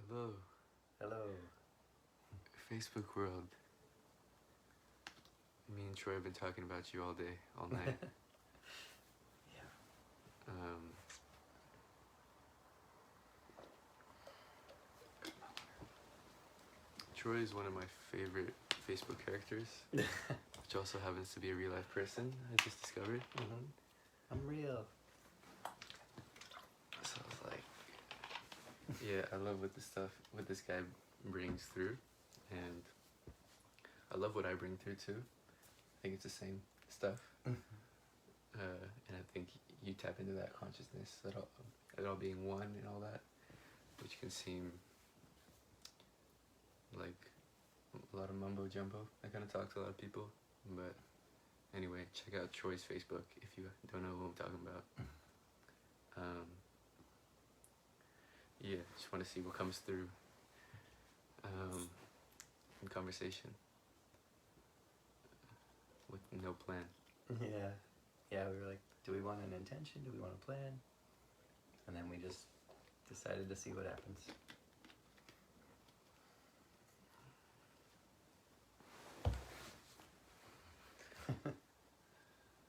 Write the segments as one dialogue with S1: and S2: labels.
S1: Hello.
S2: Hello.
S1: Facebook world. Me and Troy have been talking about you all day, all night.
S2: Yeah.
S1: Troy is one of my favorite Facebook characters, which also happens to be a real life person, I just discovered.
S2: I'm real.
S1: So I was like, yeah, I love what this guy brings through, and I love what I bring through too. I think it's the same stuff. And I think you tap into that consciousness, it all being one and all that, which can seem like a lot of mumbo jumbo. I kind of talk to a lot of people, but anyway, check out Troy's Facebook if you don't know who I'm talking about. Yeah, just want to see what comes through in conversation with no plan.
S2: Yeah, we were like, do we want an intention? Do we want a plan? And then we just decided to see what happens.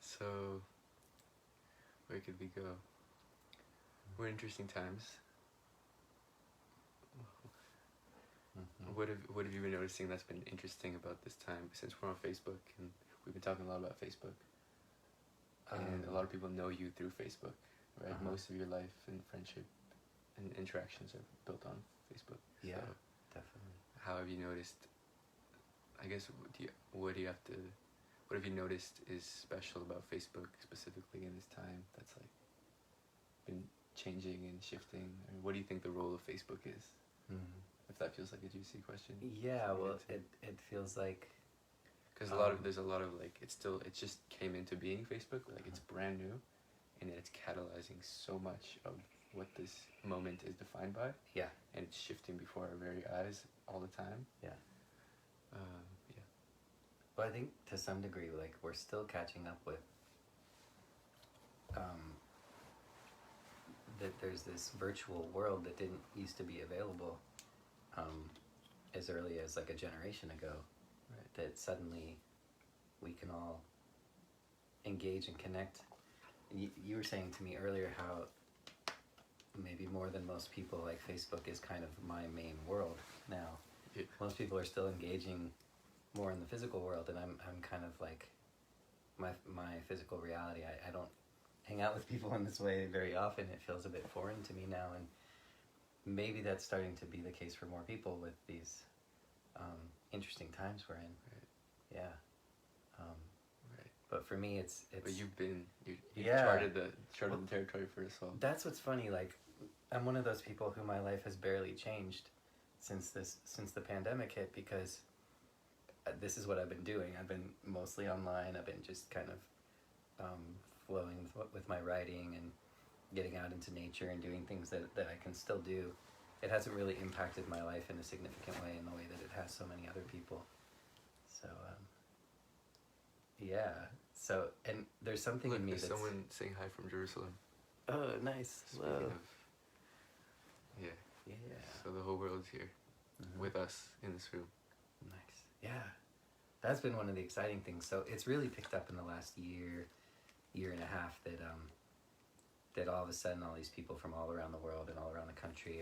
S1: So, where could we go? We're in interesting times. What have you been noticing that's been interesting about this time, since we're on Facebook and we've been talking a lot about Facebook, and a lot of people know you through Facebook, right? Most of your life and friendship and interactions are built on Facebook.
S2: Yeah,
S1: so
S2: definitely.
S1: how have you noticed, I guess, what have you noticed is special about Facebook specifically in this time that's like been changing and shifting? Or what do you think the role of Facebook is? If that feels like a juicy question.
S2: Yeah, well, it feels like,
S1: because there's a lot of like, it just came into being, Facebook, like it's brand new, and it's catalyzing so much of what this moment is defined by.
S2: Yeah.
S1: And it's shifting before our very eyes all the time.
S2: Yeah.
S1: Yeah.
S2: Well, I think to some degree, like, we're still catching up with that there's this virtual world that didn't used to be available as early as like a generation ago.
S1: Right.
S2: That suddenly we can all engage and connect. You were saying to me earlier how maybe more than most people, like, Facebook is kind of my main world now.
S1: Yeah.
S2: Most people are still engaging more in the physical world, and I'm kind of like my physical reality. I don't hang out with people in this way very often. It feels a bit foreign to me now, and maybe that's starting to be the case for more people with these interesting times we're in.
S1: Right.
S2: Yeah.
S1: Right.
S2: But for me, it's.
S1: But you
S2: yeah.
S1: charted the territory for us all.
S2: That's what's funny. Like, I'm one of those people who my life has barely changed since the pandemic hit, because this is what I've been doing. I've been mostly online. I've been just kind of flowing with my writing and getting out into nature and doing things that I can still do. It hasn't really impacted my life in a significant way in the way that it has so many other people. So, yeah. So, and there's something in me
S1: there's
S2: that's...
S1: someone saying hi from Jerusalem.
S2: Oh, nice. Hello.
S1: Yeah.
S2: Yeah.
S1: So the whole world's here with us in this room.
S2: Nice. Yeah. That's been one of the exciting things. So it's really picked up in the last year and a half that all of a sudden all these people from all around the world and all around the country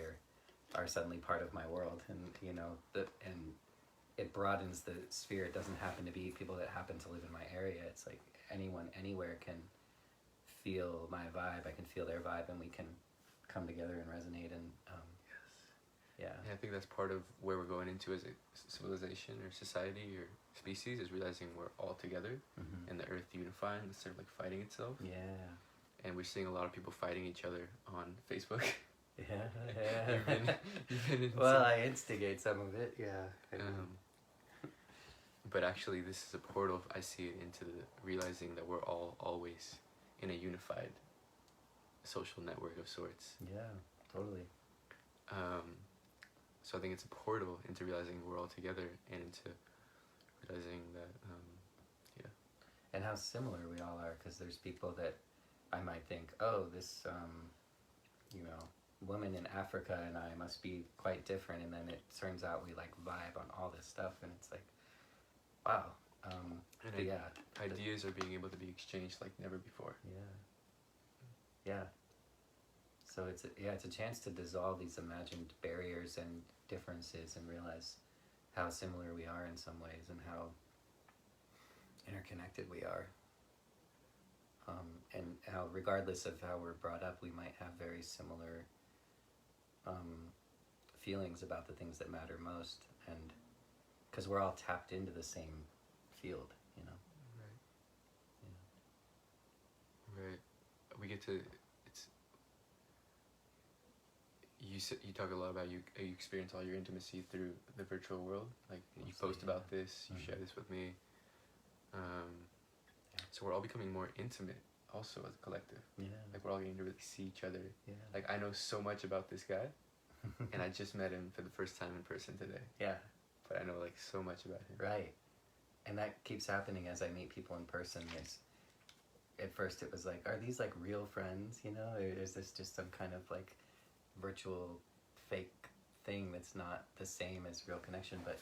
S2: are suddenly part of my world, and and it broadens the sphere. It doesn't happen to be people that happen to live in my area. It's like anyone anywhere can feel my vibe. I can feel their vibe, and we can come together and resonate. And yeah.
S1: And I think that's part of where we're going into as a civilization or society or species, is realizing we're all together and the earth unifying instead of like fighting itself.
S2: Yeah.
S1: And we're seeing a lot of people fighting each other on Facebook.
S2: Yeah.
S1: You've been
S2: well, I instigate some of it. Yeah.
S1: But actually, this is a portal, I see it, into the realizing that we're all always in a unified social network of sorts.
S2: Yeah, totally.
S1: So I think it's a portal into realizing we're all together, and into realizing that, yeah.
S2: And how similar we all are, because there's people that I might think, oh, this, woman in Africa and I must be quite different, and then it turns out we like vibe on all this stuff, and it's like, wow.
S1: And ideas are being able to be exchanged like never before.
S2: Yeah. So it's a chance to dissolve these imagined barriers and differences and realize how similar we are in some ways and how interconnected we are. And how, regardless of how we're brought up, we might have very similar feelings about the things that matter most, and because we're all tapped into the same field, you know.
S1: Right. We get to. You talk a lot about you experience all your intimacy through the virtual world. Like you post about this, you share this with me. So we're all becoming more intimate also as a collective.
S2: Yeah.
S1: Like we're all getting to really see each other.
S2: Yeah.
S1: Like I know so much about this guy, and I just met him for the first time in person today.
S2: Yeah.
S1: But I know like so much about him.
S2: Right. And that keeps happening as I meet people in person. At first it was like, are these like real friends, you know? Or is this just some kind of like virtual fake thing that's not the same as real connection? But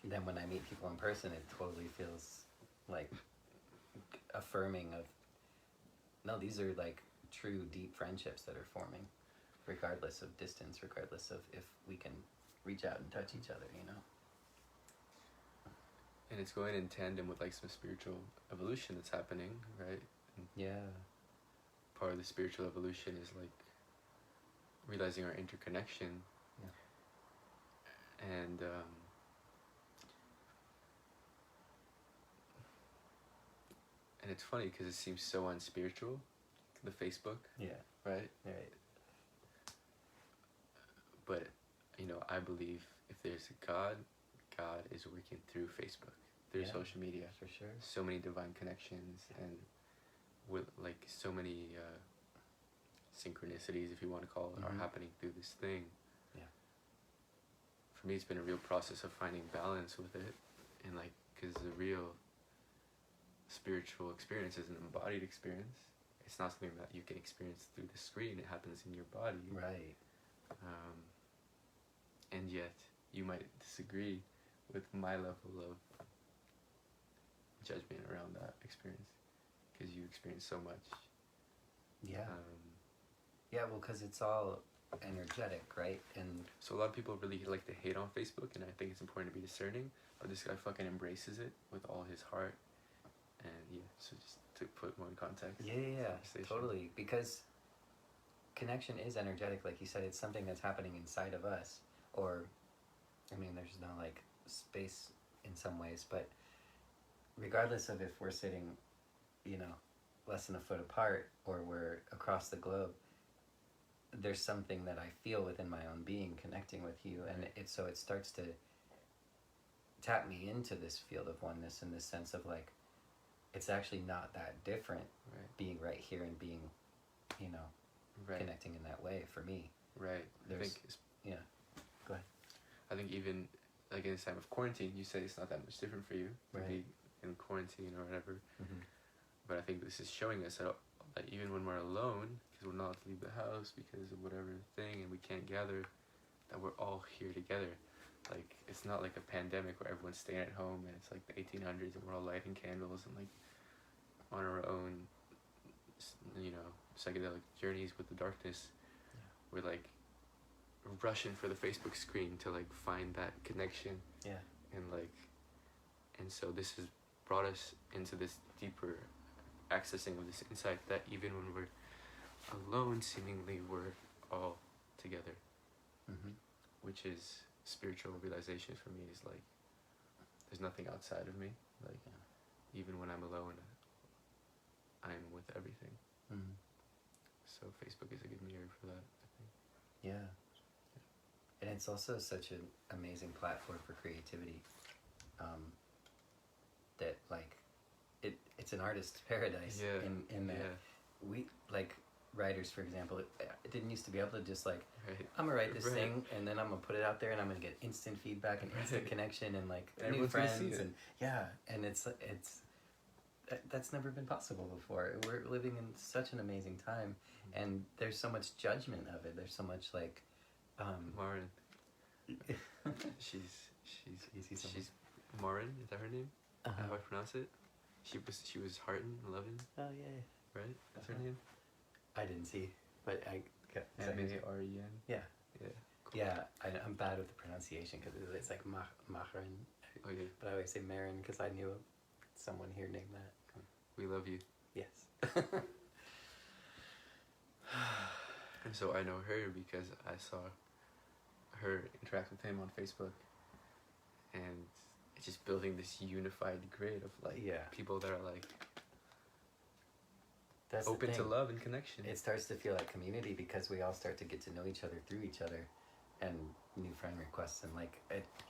S2: then when I meet people in person, it totally feels like affirming of, no, these are like true deep friendships that are forming, regardless of distance, regardless of if we can reach out and touch each other, you know.
S1: And it's going in tandem with like some spiritual evolution that's happening, right? And
S2: yeah.
S1: Part of the spiritual evolution is like realizing our interconnection.
S2: Yeah.
S1: And it's funny because it seems so unspiritual, the Facebook.
S2: Yeah.
S1: Right?
S2: Right.
S1: But, you know, I believe if there's a God, God is working through Facebook, through social media.
S2: For sure.
S1: So many divine connections and with like so many synchronicities, if you want to call it, are happening through this thing.
S2: Yeah.
S1: For me, it's been a real process of finding balance with it, and like, because the real spiritual experience is an embodied experience. It's not something that you can experience through the screen. It happens in your body.
S2: Right.
S1: And yet, you might disagree with my level of judgment around that experience, because you experience so much.
S2: Yeah. Yeah, well, because it's all energetic, right? And
S1: so a lot of people really like to hate on Facebook, and I think it's important to be discerning, but this guy fucking embraces it with all his heart. And yeah, so just to put more in context.
S2: Yeah, totally. Because connection is energetic, like you said. It's something that's happening inside of us. Or, I mean, there's no like space in some ways, but regardless of if we're sitting, you know, less than a foot apart or we're across the globe, there's something that I feel within my own being connecting with you, and it starts to tap me into this field of oneness in this sense of like, it's actually not that different being right here and being, you know, connecting in that way for me.
S1: Right. I think
S2: Go ahead.
S1: I think even like in this time of quarantine, you say it's not that much different for you to be in quarantine or whatever. But I think this is showing us that even when we're alone, because we're not allowed to leave the house because of whatever thing, and we can't gather, that we're all here together. Like, it's not like a pandemic where everyone's staying at home and it's like the 1800s and we're all lighting candles and like on our own, you know, psychedelic journeys with the darkness. We're like rushing for the Facebook screen to like find that connection. And so this has brought us into this deeper accessing of this insight that even when we're alone, seemingly we're all together. Which is spiritual realization for me, is like there's nothing outside of me. Like even when I'm alone, I'm with everything. So Facebook is a good mirror for that, I think.
S2: Yeah. And it's also such an amazing platform for creativity. That like it's an artist's paradise. In that we like writers, for example, it didn't used to be able to just like I'm gonna write this thing and then I'm gonna put it out there and I'm gonna get instant feedback and instant connection and like new friends and and it's that's never been possible before. We're living in such an amazing time, and there's so much judgment of it. There's so much like,
S1: Marin. she's Marin. Is that her name? How I pronounce it? She was Harton, 11.
S2: Oh yeah.
S1: Right. That's her name.
S2: I didn't see, but I.
S1: M-A-R-E-N.
S2: Yeah.
S1: Yeah. Cool.
S2: Yeah, I'm bad with the pronunciation because it's like Marin.
S1: Oh yeah.
S2: But I always say Marin because I knew someone here named that.
S1: We love you.
S2: Yes.
S1: And so I know her because I saw her interact with him on Facebook, and it's just building this unified grid of like people that are like
S2: that's
S1: open to love and connection.
S2: It starts to feel like community because we all start to get to know each other through each other, and new friend requests and like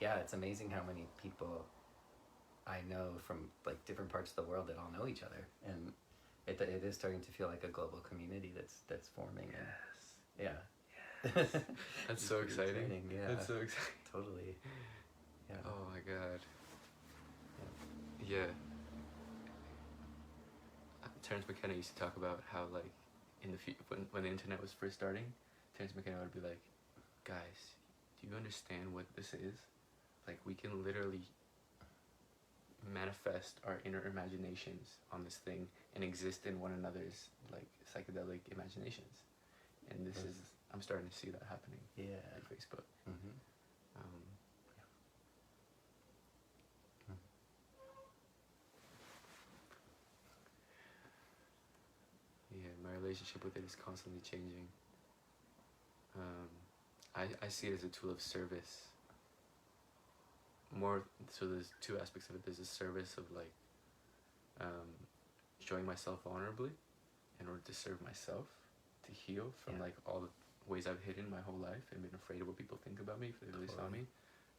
S2: it's amazing how many people I know from like different parts of the world that all know each other, and it is starting to feel like a global community that's forming.
S1: Yes.
S2: And,
S1: yes. That's so exciting.
S2: Yeah.
S1: That's so exciting.
S2: Totally. Yeah.
S1: Oh my god. Yeah. Terrence McKenna used to talk about how like in the when the internet was first starting, Terrence McKenna would be like, guys, do you understand what this is? Like we can literally manifest our inner imaginations on this thing and exist in one another's like psychedelic imaginations, and this is I'm starting to see that happening.
S2: Yeah.
S1: On Facebook.
S2: Mm-hmm.
S1: Yeah, my relationship with it is constantly changing. I see it as a tool of service. More so, there's two aspects of it. There's a service of like showing myself vulnerably in order to serve myself, to heal from like all the ways I've hidden my whole life and been afraid of what people think about me if they really saw me.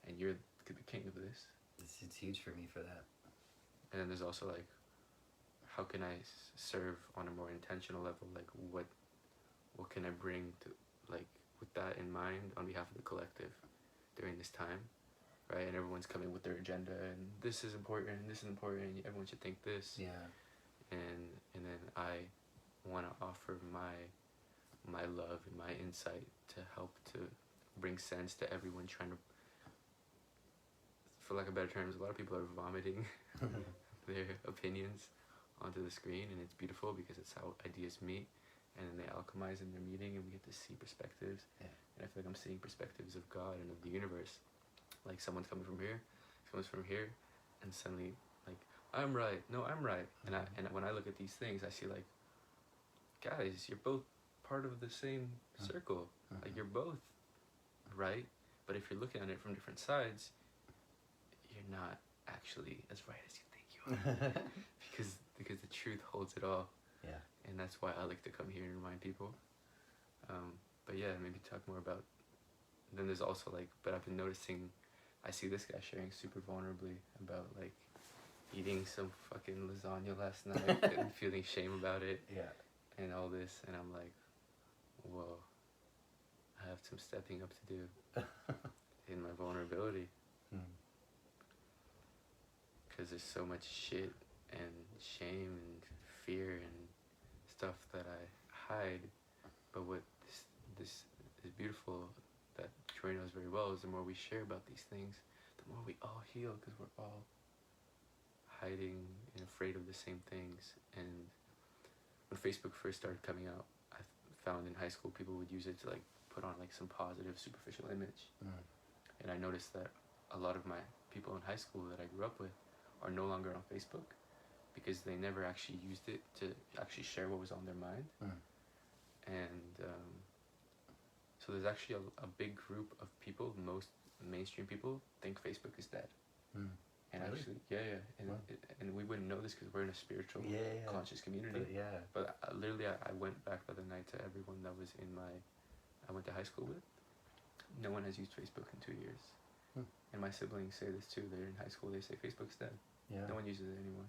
S1: And you're the king of this.
S2: It's huge for me for that.
S1: And then there's also like, how can I serve on a more intentional level? Like what can I bring to like with that in mind on behalf of the collective during this time, right? And everyone's coming with their agenda and this is important, everyone should think this.
S2: Yeah.
S1: And then I want to offer my love and my insight to help to bring sense to everyone trying to, for lack of better terms, a lot of people are vomiting their opinions onto the screen, and it's beautiful because it's how ideas meet, and then they alchemize in their meeting, and we get to see perspectives. And I feel like I'm seeing perspectives of God and of the universe. Like someone's coming from here, someone's from here, and suddenly like I'm right, no I'm right. And when I look at these things, I see like, guys, you're both part of the same circle. Like you're both right, but if you're looking at it from different sides, you're not actually as right as you think you are. because the truth holds it all.
S2: Yeah.
S1: And that's why I like to come here and remind people. But yeah, maybe talk more about. Then there's also like, but I've been noticing, I see this guy sharing super vulnerably about like eating some fucking lasagna last night and feeling shame about it.
S2: Yeah.
S1: And all this, and I'm like, whoa, I have some stepping up to do in my vulnerability. Because there's so much shit and shame and fear and stuff that I hide. But what this is beautiful that Troy knows very well is the more we share about these things, the more we all heal, because we're all hiding and afraid of the same things. And when Facebook first started coming out, I found in high school people would use it to like put on like some positive superficial image. And I noticed that a lot of my people in high school that I grew up with are no longer on Facebook because they never actually used it to actually share what was on their mind. And so there's actually a big group of people, most mainstream people think Facebook is dead. And
S2: really?
S1: Actually, and we wouldn't know this because we're in a spiritual, conscious community. But literally, I went back the other night to everyone that was I went to high school with. No one has used Facebook in 2 years. And my siblings say this too. They're in high school. They say Facebook's dead. No one uses it anymore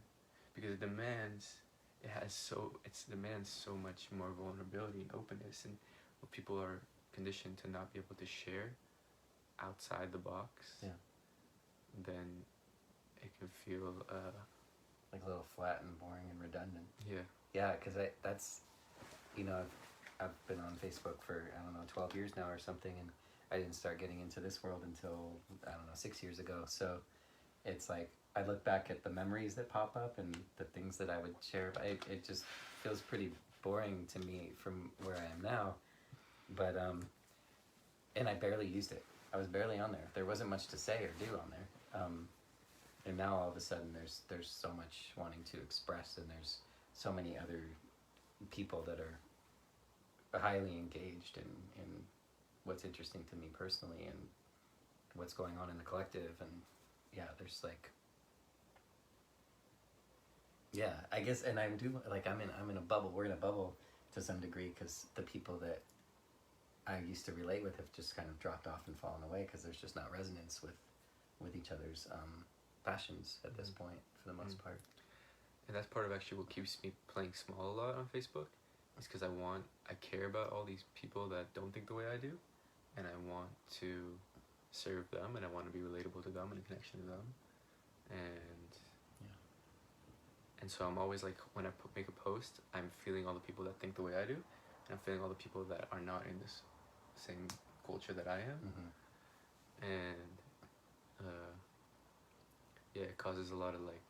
S1: because it demands so much more vulnerability and openness, and when people are conditioned to not be able to share outside the box, then it can feel
S2: like a little flat and boring and redundant.
S1: Yeah.
S2: Yeah, because that's, you know, I've been on Facebook for, I don't know, 12 years now or something, and I didn't start getting into this world until, I don't know, 6 years ago. So it's like, I look back at the memories that pop up and the things that I would share. It just feels pretty boring to me from where I am now. But, and I barely used it. I was barely on there. There wasn't much to say or do on there. And now all of a sudden there's so much wanting to express, and there's so many other people that are highly engaged in what's interesting to me personally and what's going on in the collective. And yeah, there's like, yeah, I guess, and I do, like, I'm in a bubble. We're in a bubble to some degree, because the people that I used to relate with have just kind of dropped off and fallen away, because there's just not resonance with each other's passions at this point, for the most part.
S1: And that's part of actually what keeps me playing small a lot on Facebook, is because I care about all these people that don't think the way I do, and I want to serve them, and I want to be relatable to them and a connection to them. And so I'm always like, when I make a post, I'm feeling all the people that think the way I do, and I'm feeling all the people that are not in this same culture that I am. And yeah, it causes a lot of like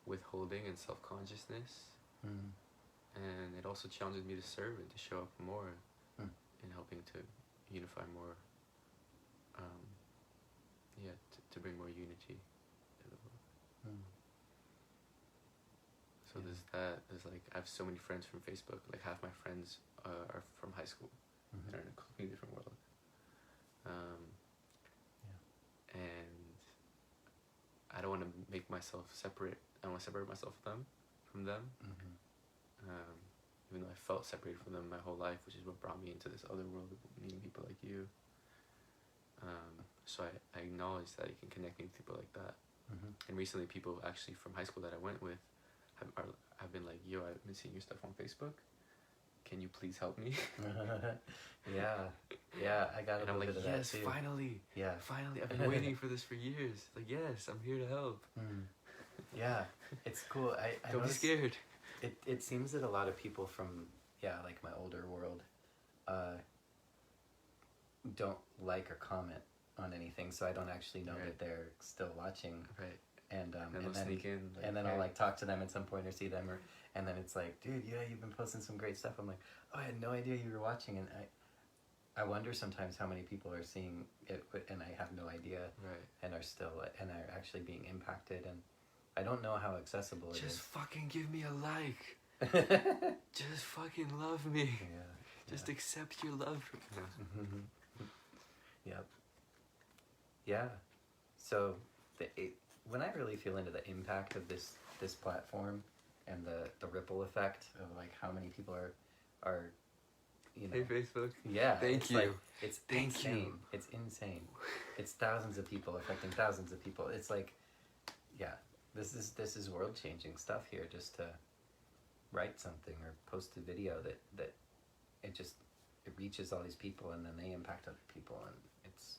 S1: withholding and self-consciousness. And it also challenges me to serve and to show up more in helping to unify more, to bring more unity to the world. So there's like, I have so many friends from Facebook. Like half my friends are from high school. They're in a completely different world. And I don't want to make myself separate. I don't want to separate myself from them. Even though I felt separated from them my whole life, which is what brought me into this other world of meeting people like you. So I acknowledge that you can connect me with people like that. And recently, people actually from high school that I went with have been like, yo, I've been seeing your stuff on Facebook. Can you please help me?
S2: Yeah, I got a little bit of that too.
S1: Yes, finally.
S2: Yeah.
S1: Finally, I've been waiting for this for years. Like, yes, I'm here to help.
S2: Yeah, it's cool. I
S1: Don't be scared.
S2: It seems that a lot of people from, like my older world, don't like or comment on anything, so I don't actually know that they're still watching.
S1: Right.
S2: And
S1: then sneak in. Like,
S2: and then I'll like talk to them at some point or see them, and then it's like, dude, yeah, you've been posting some great stuff. I'm like, oh, I had no idea you were watching, and I wonder sometimes how many people are seeing it, and I have no idea.
S1: Right.
S2: And are actually being impacted, and I don't know how accessible it is.
S1: Just fucking give me a like. Just fucking love me.
S2: Yeah.
S1: Just accept your love.
S2: Yep. Yeah. So when I really feel into the impact of this platform and the ripple effect of like how many people are you know.
S1: Hey Facebook.
S2: Yeah.
S1: Thank you.
S2: Like, it's
S1: Thank
S2: insane.
S1: you.
S2: It's insane. It's thousands of people affecting thousands of people. It's like, yeah, this is world changing stuff here. Just to write something or post a video that it reaches all these people, and then they impact other people, and it's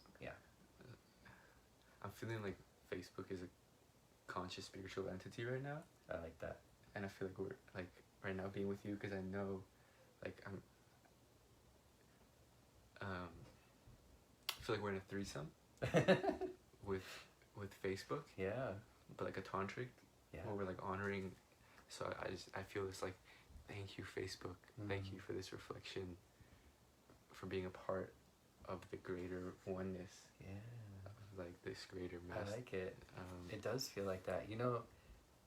S1: I'm feeling like Facebook is a conscious spiritual entity right now.
S2: I like that.
S1: And I feel like we're like right now being with you, because I know like I feel like we're in a threesome with Facebook.
S2: Yeah.
S1: But like a tantric.
S2: Yeah.
S1: Where we're like honoring. So I feel this like, thank you Facebook. Thank you for this reflection, for being a part of the greater oneness.
S2: Yeah.
S1: Of like this greater mass.
S2: I like it. It does feel like that. You know,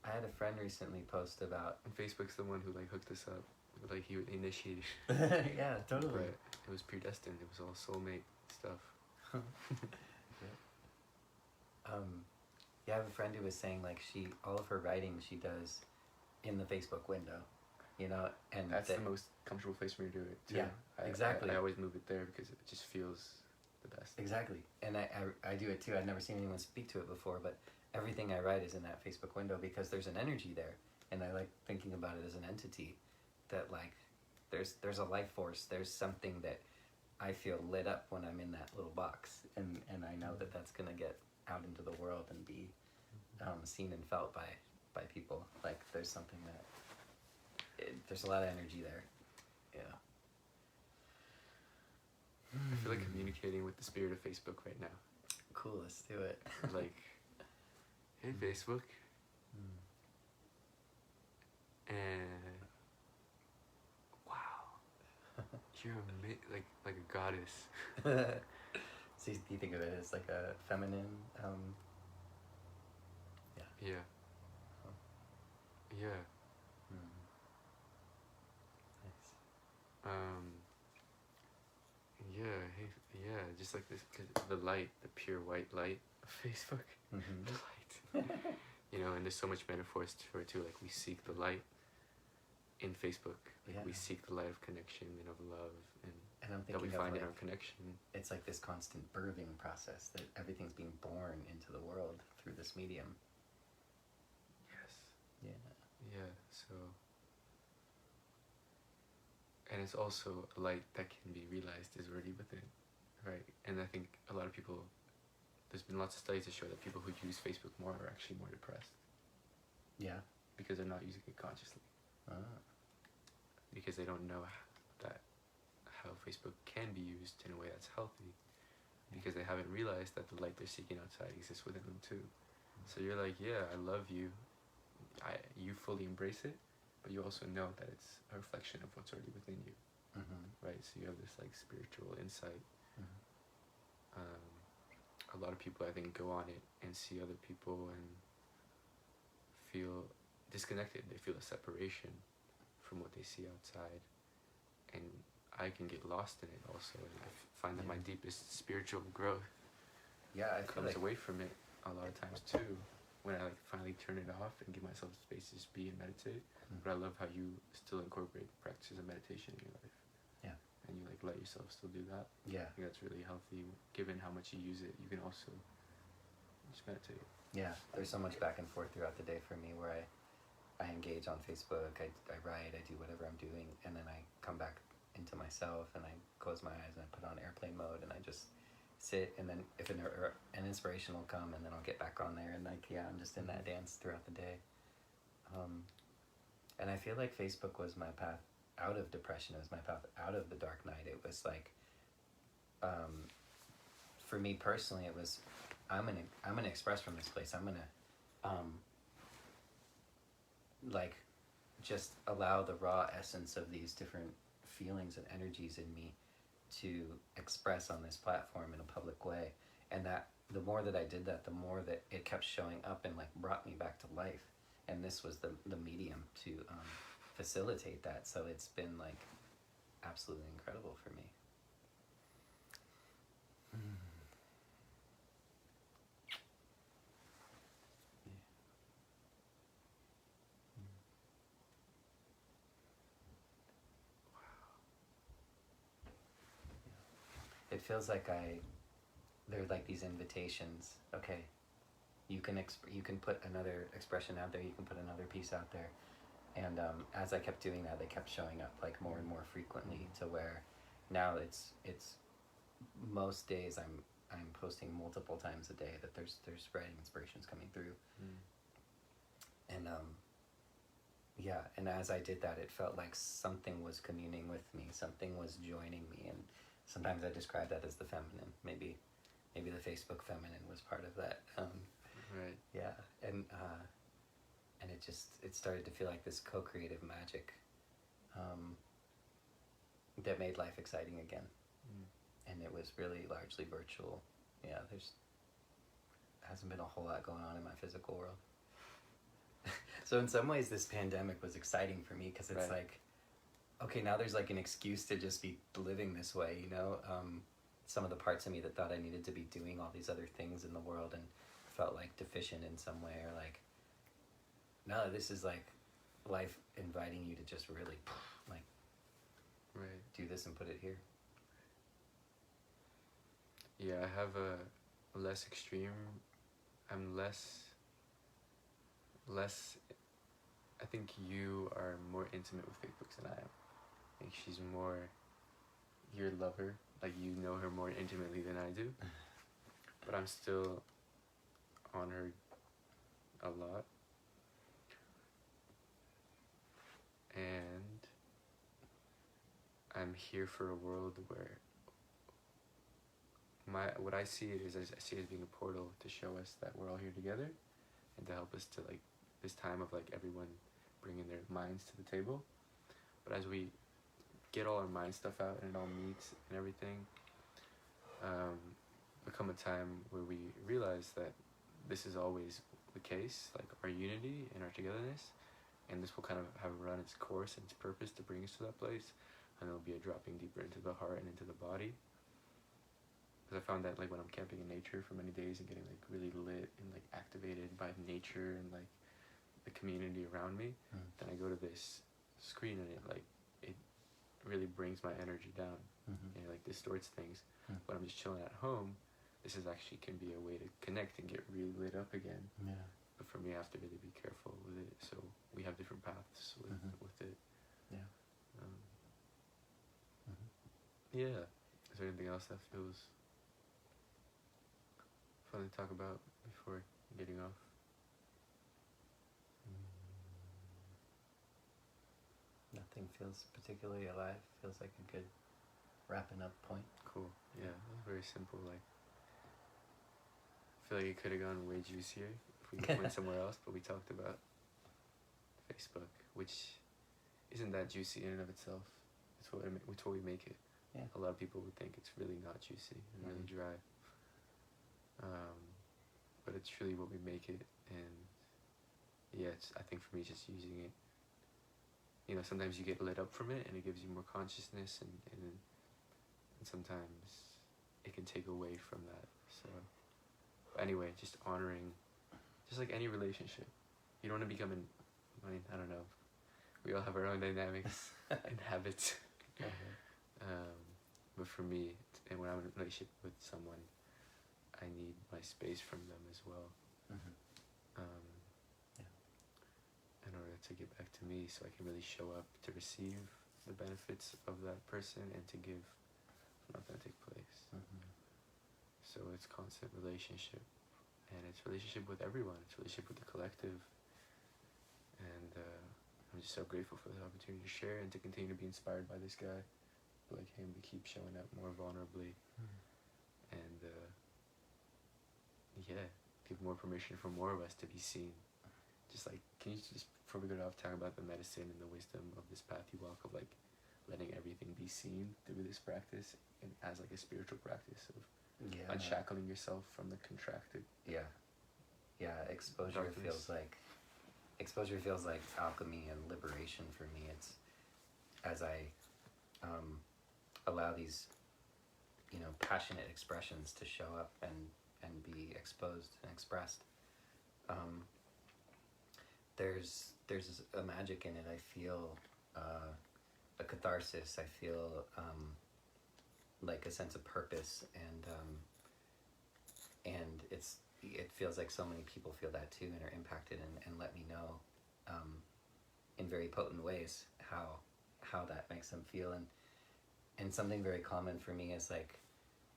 S2: I had a friend recently post about.
S1: And Facebook's the one who like hooked us up. Like he initiated.
S2: Yeah, totally.
S1: Right. It was predestined. It was all soulmate stuff.
S2: Yeah, I have a friend who was saying like all of her writing she does in the Facebook window, you know, and
S1: that's the most comfortable place for me to do it too.
S2: Yeah, exactly.
S1: I always move it there because it just feels the best.
S2: Exactly, and I do it too. I've never seen anyone speak to it before, but everything I write is in that Facebook window because there's an energy there, and I like thinking about it as an entity, that like there's a life force. There's something that I feel lit up when I'm in that little box, and I know that that's gonna get out into the world and be seen and felt by by people. Like there's something that there's a lot of energy there. Yeah.
S1: I feel like communicating with the spirit of Facebook right now.
S2: Cool, let's do it.
S1: Like, hey Facebook, and wow, you're like a goddess.
S2: So you think of it as like a feminine,
S1: Yeah.
S2: Oh.
S1: Yeah.
S2: Nice.
S1: Yeah. Hey. Yeah. Just like this, 'cause the light, the pure white light of Facebook.
S2: Mm-hmm.
S1: The light. You know, and there's so much metaphors for it too. Like we seek the light in Facebook. Like
S2: Yeah.
S1: we seek the light of connection and of love, and
S2: And I'm
S1: that we
S2: thinking
S1: find
S2: of
S1: in
S2: like,
S1: our connection.
S2: it's like this constant birthing process that everything's being born into the world through this medium.
S1: Yes.
S2: Yeah.
S1: Yeah. So. And it's also a light that can be realized is already within, right? And I think a lot of people, there's been lots of studies to show that people who use Facebook more are actually more depressed.
S2: Yeah.
S1: Because they're not using it consciously. Because they don't know that how Facebook can be used in a way that's healthy. Because they haven't realized that the light they're seeking outside exists within them too. So you're like, yeah, I love you. You fully embrace it, but you also know that it's a reflection of what's already within you.
S2: Mm-hmm.
S1: Right? So you have this like spiritual insight.
S2: Mm-hmm.
S1: A lot of people, I think, go on it and see other people and feel disconnected. They feel a separation from what they see outside, and I can get lost in it also, and I find that my deepest spiritual growth
S2: I feel
S1: comes
S2: like
S1: away from it a lot of times too, when I like finally turn it off and give myself space to just be and meditate. But I love how you still incorporate practices of meditation in your life.
S2: Yeah.
S1: And you like let yourself still do that.
S2: Yeah.
S1: I think that's really healthy. Given how much you use it, you can also just meditate.
S2: Yeah, there's so much back and forth throughout the day for me where I engage on Facebook, I write, I do whatever I'm doing, and then I come back into myself and I close my eyes and I put on airplane mode and I just sit, and then if an inspiration will come, and then I'll get back on there, and like, yeah, I'm just in that dance throughout the day. And I feel like Facebook was my path out of depression. It was my path out of the dark night. It was like, for me personally, it was, I'm gonna express from this place. I'm gonna like just allow the raw essence of these different feelings and energies in me to express on this platform in a public way. And that the more that I did that, the more that it kept showing up and like brought me back to life. And this was the medium to facilitate that. So it's been like absolutely incredible for me. It feels like there are like these invitations. Okay, you can put another expression out there. You can put another piece out there. And as I kept doing that, they kept showing up like more and more frequently, to where now it's most days I'm posting multiple times a day, that there's writing inspirations coming through. And yeah, and as I did that, it felt like something was communing with me, something was joining me, and sometimes I describe that as the feminine. Maybe the Facebook feminine was part of that.
S1: Right.
S2: Yeah, and it started to feel like this co-creative magic that made life exciting again. And it was really largely virtual. Yeah, there's hasn't been a whole lot going on in my physical world. So in some ways, this pandemic was exciting for me, because it's like, okay, now there's like an excuse to just be living this way, you know? Some of the parts of me that thought I needed to be doing all these other things in the world and felt like deficient in some way, or like, no, this is like life inviting you to just really like do this and put it here.
S1: Yeah, I have a less extreme. I'm less. I think you are more intimate with Facebook than I am. I think she's more your lover. Like, you know her more intimately than I do. But I'm still on her a lot. and I'm here for a world where what I see it is, I see it as being a portal to show us that we're all here together, and to help us to like this time of like everyone bringing their minds to the table. But as we get all our mind stuff out and it all meets and everything, become a time where we realize that this is always the case, like our unity and our togetherness, and this will kind of have run its course and its purpose to bring us to that place, and it'll be a dropping deeper into the heart and into the body. Because I found that like when I'm camping in nature for many days and getting like really lit and like activated by nature and like the community around me, then I go to this screen and it really brings my energy down, and it like distorts things. When I'm just chilling at home, this is actually can be a way to connect and get really lit up again.
S2: Yeah.
S1: But for me, I have to really be careful with it. So we have different paths with it.
S2: Yeah.
S1: Yeah. Is there anything else that feels fun to talk about before getting off?
S2: Nothing feels particularly alive. Feels like a good wrapping up point.
S1: Cool. Yeah, it was very simple. Like, I feel like it could have gone way juicier if we went somewhere else, but we talked about Facebook, which isn't that juicy in and of itself. It's what we make it.
S2: Yeah.
S1: A lot of people would think it's really not juicy and really dry. But it's truly what we make it, and yeah, I think for me, just using it, you know, sometimes you get lit up from it and it gives you more consciousness, and sometimes it can take away from that. So anyway, just honoring, just like any relationship, you don't want to become I don't know, we all have our own dynamics and habits. But for me, and when I'm in a relationship with someone, I need my space from them as well. In order to get back to me, so I can really show up to receive the benefits of that person and to give an authentic place. So it's constant relationship, and it's relationship with everyone. It's relationship with the collective, and I'm just so grateful for the opportunity to share and to continue to be inspired by this guy, like him, to keep showing up more vulnerably, and yeah, give more permission for more of us to be seen. Just like, can you just, before we go off, talk about the medicine and the wisdom of this path you walk, of like letting everything be seen through this practice, and as like a spiritual practice of unshackling yourself from the contracted.
S2: Exposure
S1: darkness.
S2: feels like alchemy and liberation for me. It's as I allow these, you know, passionate expressions to show up and be exposed and expressed. There's a magic in it. I feel a catharsis. I feel like a sense of purpose, and it feels like so many people feel that too and are impacted and let me know in very potent ways how that makes them feel. And something very common for me is like,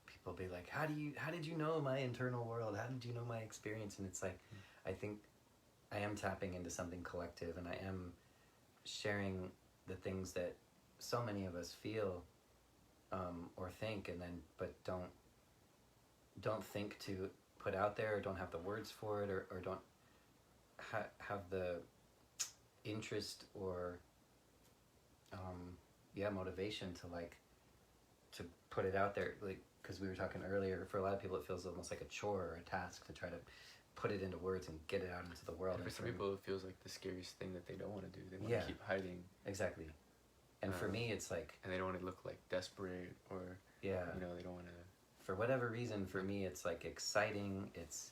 S2: people be like, how did you know my internal world? How did you know my experience? And it's like, I think I am tapping into something collective, and I am sharing the things that so many of us feel or think, and then but don't think to put out there, or don't have the words for it, or don't have the interest or motivation to put it out there, like, because we were talking earlier, for a lot of people it feels almost like a chore or a task to try to put it into words and get it out into the world.
S1: And for some people it feels like the scariest thing that they don't want to do. They want to keep hiding.
S2: Exactly. And for me it's like,
S1: and they don't want to look like desperate, or you know, they don't want to,
S2: for whatever reason, for me it's like exciting, it's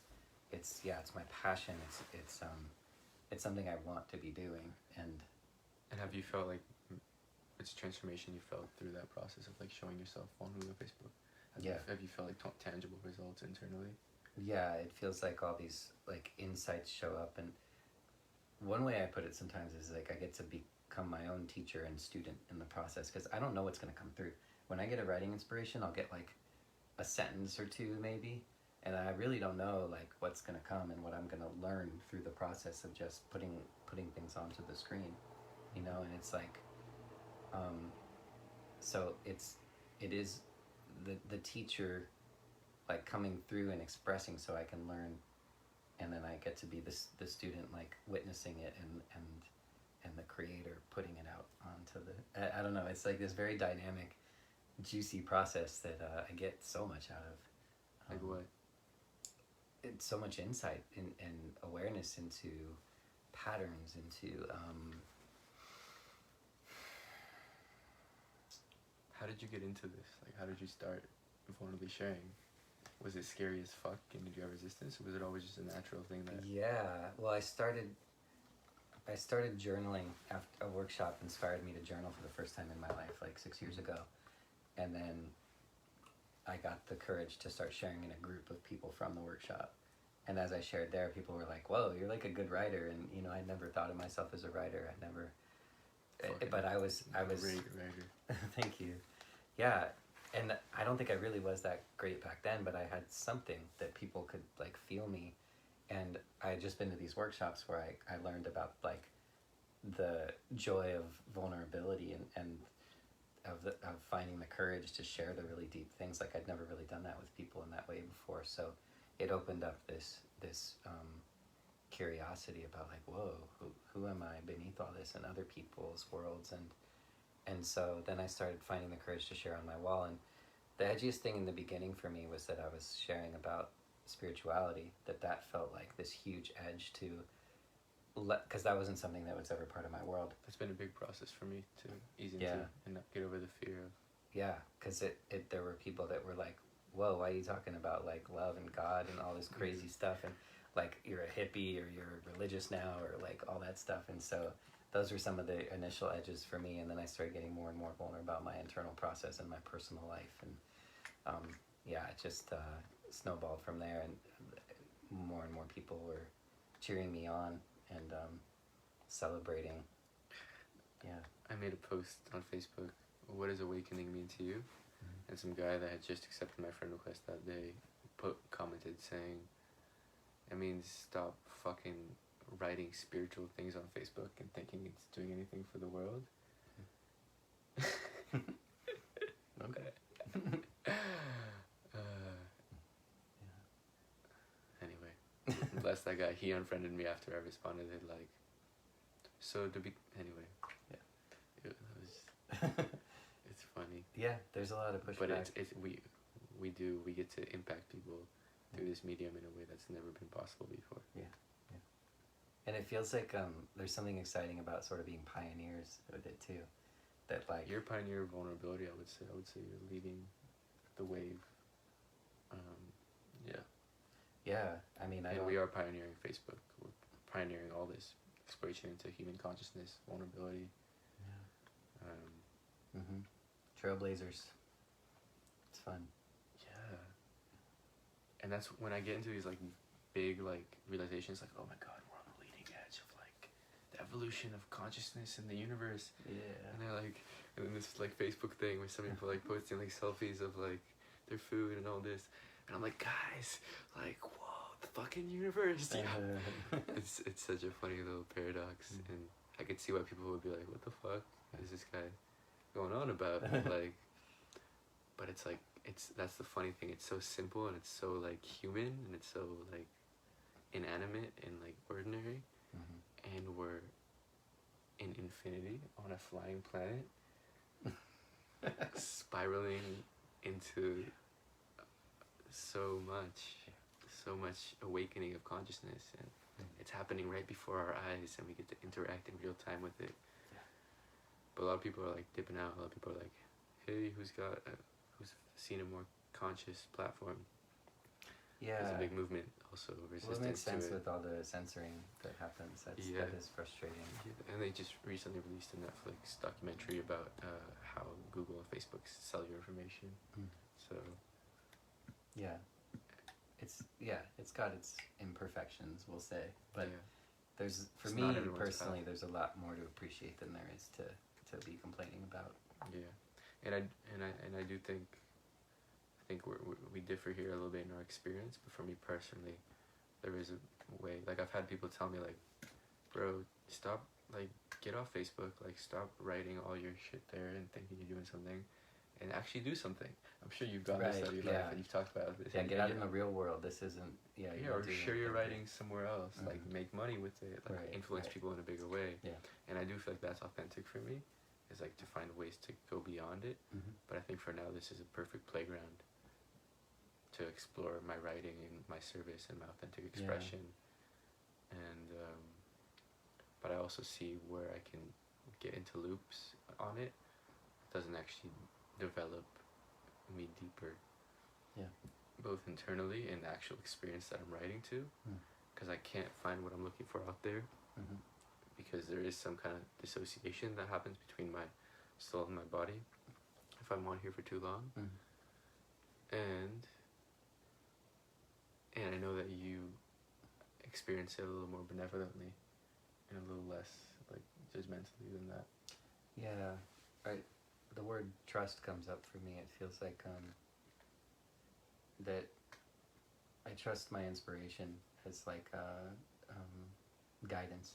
S2: my passion, it's something I want to be doing. And
S1: have you felt like it's a transformation you felt through that process of like showing yourself vulnerable on Facebook? Have you felt like tangible results internally?
S2: Yeah, it feels like all these like insights show up, and one way I put it sometimes is like I get to become my own teacher and student in the process, because I don't know what's going to come through. When I get a writing inspiration, I'll get like a sentence or two maybe, and I really don't know like what's going to come and what I'm going to learn through the process of just putting things onto the screen. you know, and it's like, so it is the teacher like coming through and expressing so I can learn, and then I get to be the student like witnessing it and the creator putting it out onto the, I don't know, it's like this very dynamic, juicy process that I get so much out of.
S1: Like what?
S2: It's so much insight and awareness into patterns, into
S1: How did you get into this? Like, how did you start vulnerably sharing? Was it scary as fuck, and did you have resistance, or was it always just a natural thing that...
S2: Yeah, well, I started journaling after a workshop inspired me to journal for the first time in my life, like 6 years ago. And then I got the courage to start sharing in a group of people from the workshop. And as I shared there, people were like, whoa, you're like a good writer. And, you know, I never thought of myself as a writer. I never, but I was
S1: Great writer.
S2: Thank you. Yeah. And I don't think I really was that great back then, but I had something that people could like feel me. And I had just been to these workshops where I learned about like the joy of vulnerability and of finding the courage to share the really deep things. Like I'd never really done that with people in that way before. So it opened up this curiosity about like, whoa, who am I beneath all this and other people's worlds, and so then I started finding the courage to share on my wall. And the edgiest thing in the beginning for me was that I was sharing about spirituality, that felt like this huge edge to, because that wasn't something that was ever part of my world.
S1: It's been a big process for me to ease into
S2: Yeah.
S1: and not get over the fear of...
S2: Yeah, because there were people that were like, whoa, why are you talking about like love and God and all this crazy stuff, and like you're a hippie or you're religious now or like all that stuff. And so those were some of the initial edges for me, and then I started getting more and more vulnerable about my internal process and my personal life, and yeah, it just snowballed from there, and more and more people were cheering me on and celebrating. Yeah.
S1: I made a post on Facebook, what does awakening mean to you? Mm-hmm. And some guy that had just accepted my friend request that day commented saying, it means stop fucking writing spiritual things on Facebook and thinking it's doing anything for the world.
S2: Okay.
S1: Anyway, bless that guy. He unfriended me after I responded. Like, so to be... Anyway.
S2: Yeah.
S1: It was... It's funny.
S2: Yeah, there's a lot of pushback.
S1: But we get to impact people through this medium in a way that's never been possible before.
S2: Yeah. And it feels like there's something exciting about sort of being pioneers with it too. That like
S1: you're a pioneer of vulnerability, I would say. I would say you're leading the wave. Yeah.
S2: Yeah, I mean,
S1: we are pioneering Facebook. We're pioneering all this exploration into human consciousness, vulnerability.
S2: Yeah. Trailblazers. It's fun.
S1: Yeah. And that's when I get into these like big like realizations, like, oh my God, we're on the leading edge of like the evolution of consciousness in the universe.
S2: Yeah. And
S1: they're like, and then this like Facebook thing where some people like posting like selfies of like their food and all this, and I'm like, guys, like, whoa, the fucking universe. Yeah. it's such a funny little paradox, and I could see why people would be like, what the fuck is this guy going on about? Like, but it's like, that's the funny thing. It's so simple and it's so like human and it's so like inanimate and like ordinary, and we're in infinity on a flying planet, spiraling into so much awakening of consciousness, and it's happening right before our eyes, and we get to interact in real time with it. But a lot of people are like dipping out. A lot of people are like, hey, who's seen a more conscious platform?
S2: Yeah.
S1: There's a big movement also, resistance
S2: it makes sense
S1: to it.
S2: with all the censoring that happens. That is frustrating.
S1: Yeah. And they just recently released a Netflix documentary about how Google and Facebook sell your information. So
S2: yeah, it's got its imperfections, we'll say, but there's, for me personally, there's a lot more to appreciate than there is to be complaining about.
S1: Yeah, and I do think we differ here a little bit in our experience, but for me personally, there is a way. Like, I've had people tell me like, bro, stop like get off Facebook. Like, stop writing all your shit there and thinking you're doing something, and actually do something. I'm sure you've gone this out of your life and you've talked about this.
S2: Yeah, get out in the real world. This isn't. Yeah,
S1: or share your writing somewhere else. Like, make money with it. Like, influence people in a bigger way.
S2: Yeah.
S1: And I do feel like that's authentic for me. Is like to find ways to go beyond it. But I think for now this is a perfect playground to explore my writing and my service and my authentic expression. And but I also see where I can get into loops on it. It doesn't actually develop me deeper.
S2: Yeah.
S1: Both internally and the actual experience that I'm writing to, because I can't find what I'm looking for out there. Because there is some kind of dissociation that happens between my soul and my body if I'm on here for too long. And I know that you experience it a little more benevolently and a little less like judgmentally than that.
S2: Yeah, right. The word trust comes up for me. It feels like that I trust my inspiration as like guidance,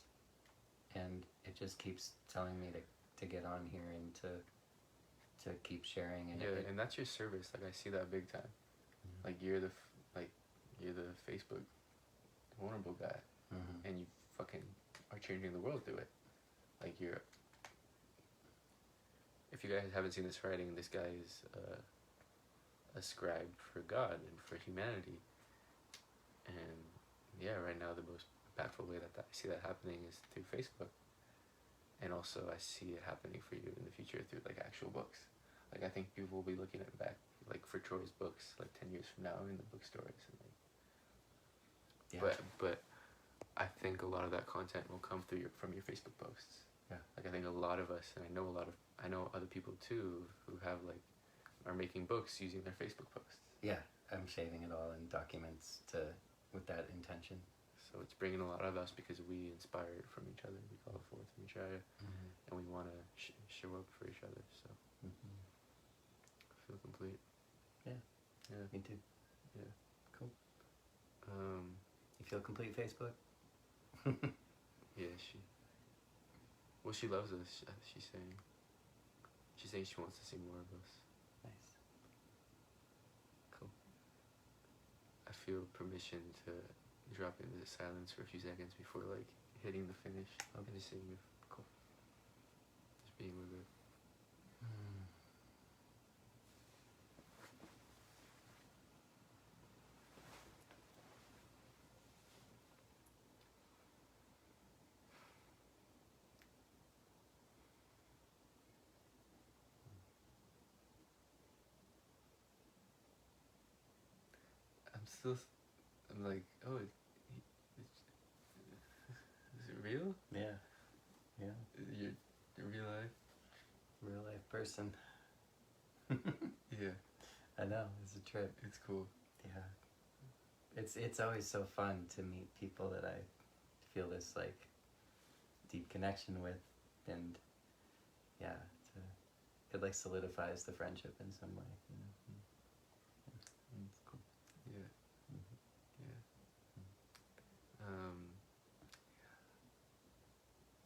S2: and it just keeps telling me to get on here and to keep sharing. And
S1: and that's your service. Like, I see that big time. Like, you're the Facebook vulnerable guy, and you fucking are changing the world through it. Like, if you guys haven't seen this writing, this guy is a scribe for God and for humanity. And yeah, right now the most impactful way that I see that happening is through Facebook. And also I see it happening for you in the future through like actual books. Like, I think people will be looking at back like for Troy's books like 10 years from now in the bookstores and like but I think a lot of that content will come through from your Facebook posts.
S2: Yeah.
S1: Like, I think a lot of us, and I know other people too who have like are making books using their Facebook posts.
S2: Yeah, I'm shaving it all in documents with that intention.
S1: So it's bringing a lot of us because we inspire from each other. We call forth from each other, and we want to show up for each other. So I feel complete.
S2: Yeah. Me too.
S1: Yeah.
S2: Cool. You feel complete, Facebook?
S1: Yeah, she loves us. She's saying she wants to see more of us.
S2: Nice.
S1: Cool. I feel permission to drop into silence for a few seconds before like hitting the finish. And just seeing if just being with it. I'm like, oh, is it real?
S2: Yeah.
S1: You're real
S2: life person.
S1: Yeah.
S2: I know, it's a trip.
S1: It's cool.
S2: Yeah. It's always so fun to meet people that I feel this like deep connection with, and it like solidifies the friendship in some way, you know. It's cool.
S1: Yeah.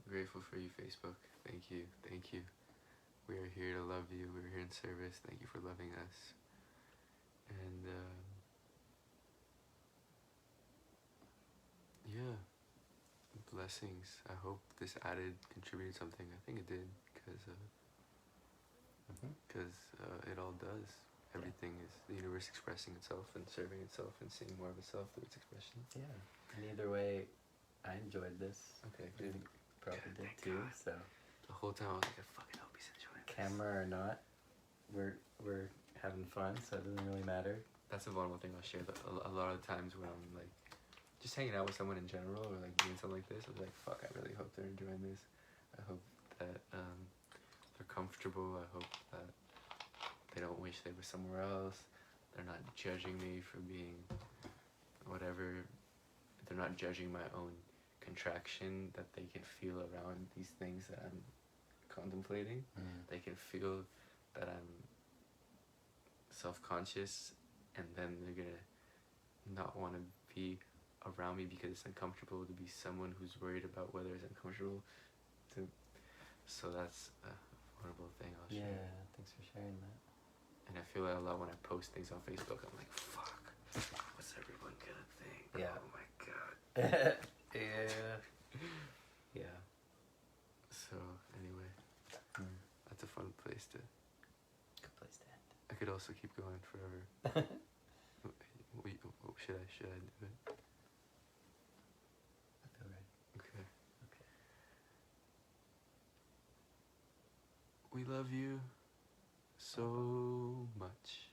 S1: Grateful for you, Facebook. Thank you. We are here to love you. We're here in service. Thank you for loving us. And blessings. I hope this contributed something. I think it did, because it all does. Everything is the universe expressing itself and serving itself and seeing more of itself through its expression.
S2: Yeah. And either way, I enjoyed this.
S1: Okay,
S2: I think probably did too.
S1: God.
S2: So
S1: the whole time I was like, I fucking hope he's enjoying this.
S2: Camera or not, we're having fun, so it doesn't really matter.
S1: That's a vulnerable thing I'll share. A lot of times when I'm like just hanging out with someone in general or like doing something like this, I was like, fuck, I really hope they're enjoying this. I hope that they're comfortable. I hope that they don't wish they were somewhere else. They're not judging me for being whatever. They're not judging my own contraction that they can feel around these things that I'm contemplating. They can feel that I'm self-conscious, and then they're gonna not want to be around me because it's uncomfortable to be someone who's worried about whether it's uncomfortable to So that's a vulnerable thing I'll share.
S2: Yeah, thanks for sharing that.
S1: And I feel that a lot when I post things on Facebook. I'm like, fuck, what's everyone gonna think?
S2: Yeah.
S1: Oh my god.
S2: Yeah. Yeah.
S1: So anyway, that's a fun place to.
S2: Good place to end.
S1: I could also keep going forever. Should I do it?
S2: I feel right.
S1: Okay.
S2: Okay.
S1: We love you so much.